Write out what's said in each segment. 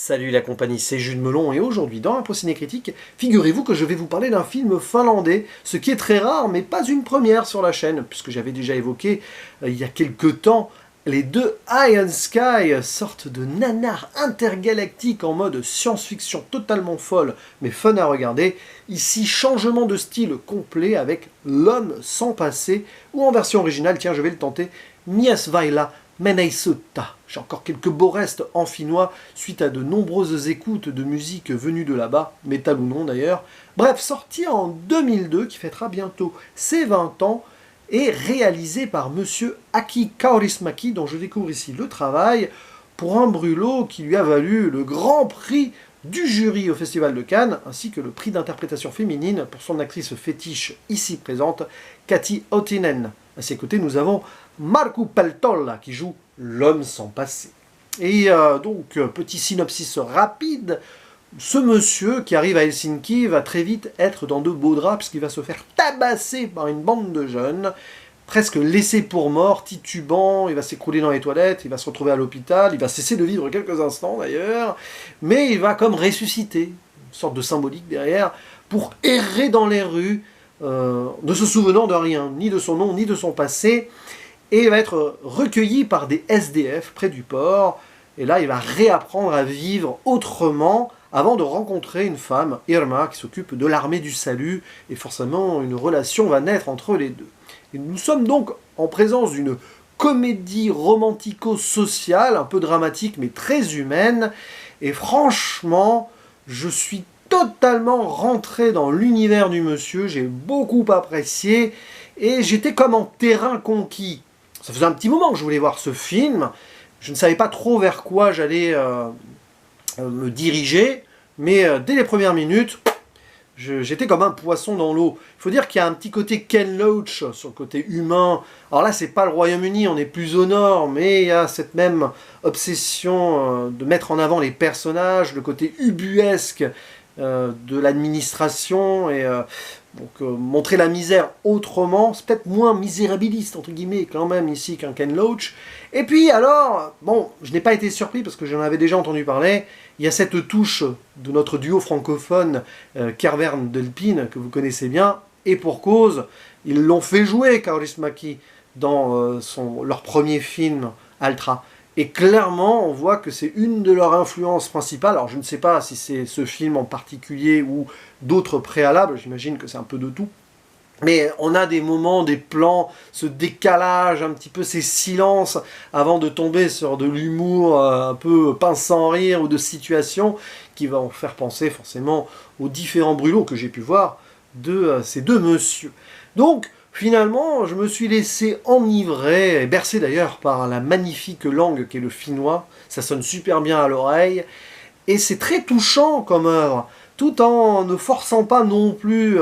Salut la compagnie, c'est Jules Melon et aujourd'hui dans Impro Ciné Critique, figurez-vous que je vais vous parler d'un film finlandais, ce qui est très rare mais pas une première sur la chaîne, puisque j'avais déjà évoqué il y a quelques temps les deux Eye and Sky, sorte de nanar intergalactique en mode science-fiction totalement folle mais fun à regarder. Ici, changement de style complet avec L'homme sans passé, ou en version originale, tiens je vais le tenter, Mies Vaila Meneisutta. J'ai encore quelques beaux restes en finnois suite à de nombreuses écoutes de musique venues de là-bas, métal ou non d'ailleurs. Bref, sorti en 2002, qui fêtera bientôt ses 20 ans, et réalisé par monsieur Aki Kaurismäki, dont je découvre ici le travail, pour un brûlot qui lui a valu le grand prix du jury au Festival de Cannes, ainsi que le prix d'interprétation féminine pour son actrice fétiche ici présente, Kati Outinen. À ses côtés, nous avons Markku Peltola qui joue l'homme sans passé. Et donc, petit synopsis rapide, ce monsieur qui arrive à Helsinki va très vite être dans de beaux draps puisqu'il va se faire tabasser par une bande de jeunes, presque laissé pour mort, titubant, il va s'écrouler dans les toilettes, il va se retrouver à l'hôpital, il va cesser de vivre quelques instants d'ailleurs, mais il va comme ressusciter, une sorte de symbolique derrière, pour errer dans les rues, ne se souvenant de rien, ni de son nom, ni de son passé, et il va être recueilli par des SDF près du port, et là il va réapprendre à vivre autrement, avant de rencontrer une femme, Irma, qui s'occupe de l'armée du salut, et forcément une relation va naître entre les deux. Et nous sommes donc en présence d'une comédie romantico-sociale, un peu dramatique mais très humaine, et franchement, je suis totalement rentré dans l'univers du monsieur, j'ai beaucoup apprécié, et j'étais comme en terrain conquis. Ça faisait un petit moment que je voulais voir ce film, je ne savais pas trop vers quoi j'allais me diriger, mais dès les premières minutes, j'étais comme un poisson dans l'eau. Il faut dire qu'il y a un petit côté Ken Loach sur le côté humain. Alors là, c'est pas le Royaume-Uni, on est plus au nord, mais il y a cette même obsession de mettre en avant les personnages, le côté ubuesque de l'administration, et donc montrer la misère autrement. C'est peut-être moins misérabiliste, entre guillemets, quand même, ici qu'un Ken Loach. Et puis alors, bon, je n'ai pas été surpris parce que j'en avais déjà entendu parler, il y a cette touche de notre duo francophone Kervern Delpine, que vous connaissez bien, et pour cause, ils l'ont fait jouer, Kaurismäki, dans leur premier film, Altra. Et clairement, on voit que c'est une de leurs influences principales. Alors je ne sais pas si c'est ce film en particulier ou d'autres préalables, j'imagine que c'est un peu de tout. Mais on a des moments, des plans, ce décalage, un petit peu ces silences, avant de tomber sur de l'humour un peu pince sans rire ou de situations qui vont faire penser forcément aux différents brûlots que j'ai pu voir de ces deux messieurs. Donc, finalement, je me suis laissé enivrer, et bercé d'ailleurs par la magnifique langue qu'est le finnois. Ça sonne super bien à l'oreille, et c'est très touchant comme œuvre, tout en ne forçant pas non plus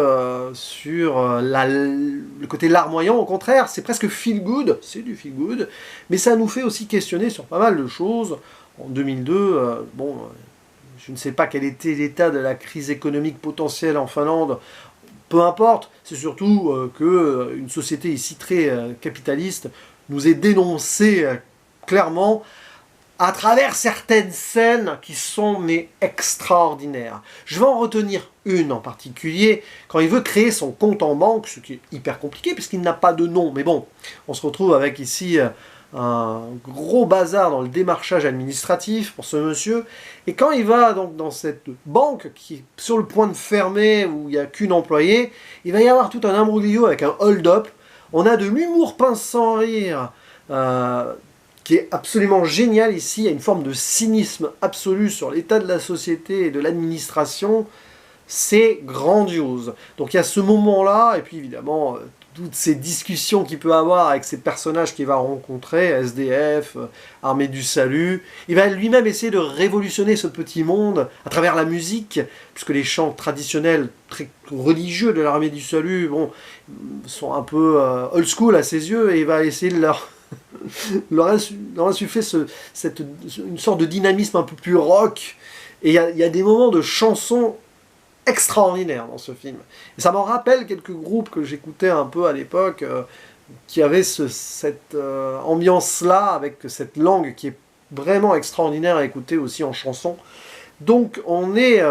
sur le côté larmoyant. Au contraire, c'est presque feel good, c'est du feel good, mais ça nous fait aussi questionner sur pas mal de choses. En 2002, bon, je ne sais pas quel était l'état de la crise économique potentielle en Finlande, peu importe, c'est surtout qu'une société ici très capitaliste nous est dénoncée clairement à travers certaines scènes qui sont mais extraordinaires. Je vais en retenir une en particulier, quand il veut créer son compte en banque, ce qui est hyper compliqué puisqu'il n'a pas de nom, mais bon, on se retrouve avec ici un gros bazar dans le démarchage administratif pour ce monsieur, et quand il va donc dans cette banque qui est sur le point de fermer, où il n'y a qu'une employée, il va y avoir tout un imbroglio avec un hold-up. On a de l'humour pince sans rire, qui est absolument génial ici. Il y a une forme de cynisme absolu sur l'état de la société et de l'administration. C'est grandiose. Donc il y a ce moment-là, et puis évidemment toutes ces discussions qu'il peut avoir avec ces personnages qu'il va rencontrer, SDF, Armée du Salut. Il va lui-même essayer de révolutionner ce petit monde à travers la musique, puisque les chants traditionnels, très religieux de l'Armée du Salut, bon, sont un peu old school à ses yeux, et il va essayer de leur insuffler une sorte de dynamisme un peu plus rock. Et il y a des moments de chansons extraordinaire dans ce film. Et ça m'en rappelle quelques groupes que j'écoutais un peu à l'époque, qui avaient cette ambiance-là, avec cette langue qui est vraiment extraordinaire à écouter aussi en chanson. Donc on est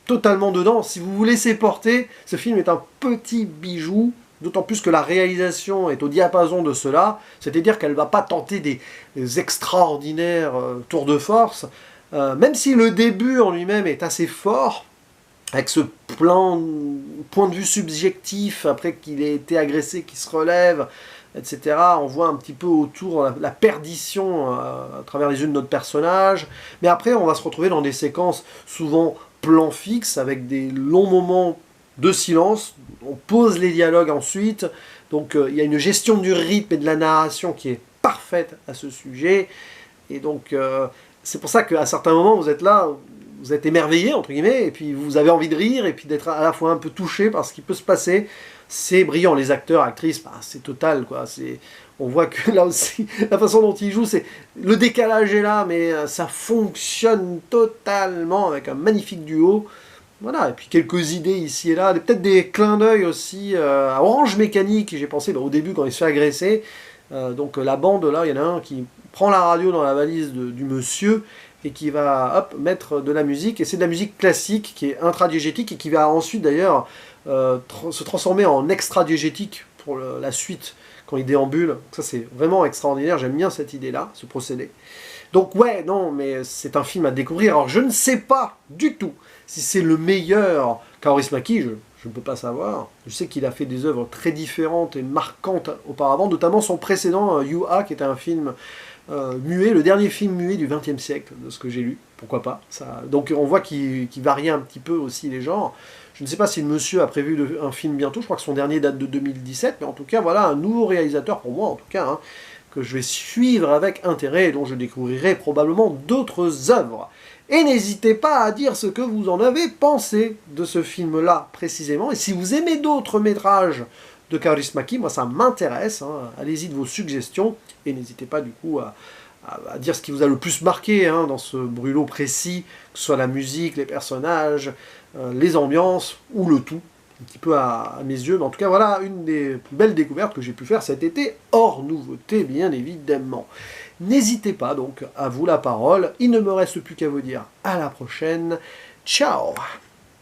totalement dedans. Si vous vous laissez porter, ce film est un petit bijou, d'autant plus que la réalisation est au diapason de cela, c'est-à-dire qu'elle ne va pas tenter des extraordinaires tours de force, même si le début en lui-même est assez fort, avec ce point de vue subjectif, après qu'il ait été agressé, qui se relève, etc. On voit un petit peu autour la perdition à travers les yeux de notre personnage. Mais après, on va se retrouver dans des séquences souvent plan fixe, avec des longs moments de silence. On pose les dialogues ensuite. Donc il y a une gestion du rythme et de la narration qui est parfaite à ce sujet. Et donc c'est pour ça qu'à certains moments, vous êtes là, vous êtes émerveillé, entre guillemets, et puis vous avez envie de rire, et puis d'être à la fois un peu touché par ce qui peut se passer. C'est brillant, les acteurs, actrices, bah, c'est total, quoi. On voit que là aussi, la façon dont ils jouent, le décalage est là, mais ça fonctionne totalement, avec un magnifique duo. Voilà, et puis quelques idées ici et là, peut-être des clins d'œil aussi à Orange Mécanique, j'ai pensé au début quand il se fait agresser. Donc la bande, là, il y en a un qui prend la radio dans la valise du monsieur, et qui va hop, mettre de la musique, et c'est de la musique classique qui est intradiégétique, et qui va ensuite d'ailleurs se transformer en extradiégétique pour la suite, quand il déambule. Ça c'est vraiment extraordinaire, j'aime bien cette idée-là, ce procédé. Donc ouais, non, mais c'est un film à découvrir. Alors je ne sais pas du tout si c'est le meilleur Kaurismäki, je ne peux pas savoir. Je sais qu'il a fait des œuvres très différentes et marquantes auparavant, notamment son précédent, You-Ha, qui était un film muet, le dernier film muet du XXe siècle, de ce que j'ai lu, pourquoi pas. Ça, donc on voit qu'il varie un petit peu aussi les genres. Je ne sais pas si le monsieur a prévu un film bientôt, je crois que son dernier date de 2017, mais en tout cas voilà un nouveau réalisateur pour moi en tout cas, hein, que je vais suivre avec intérêt et dont je découvrirai probablement d'autres œuvres. Et n'hésitez pas à dire ce que vous en avez pensé de ce film-là précisément, et si vous aimez d'autres métrages de Kaurismäki, moi ça m'intéresse, hein. Allez-y de vos suggestions, et n'hésitez pas du coup à dire ce qui vous a le plus marqué hein, dans ce brûlot précis, que ce soit la musique, les personnages, les ambiances, ou le tout, un petit peu à mes yeux. Mais en tout cas, voilà une des plus belles découvertes que j'ai pu faire cet été, hors nouveauté, bien évidemment. N'hésitez pas donc, à vous la parole. Il ne me reste plus qu'à vous dire à la prochaine. Ciao!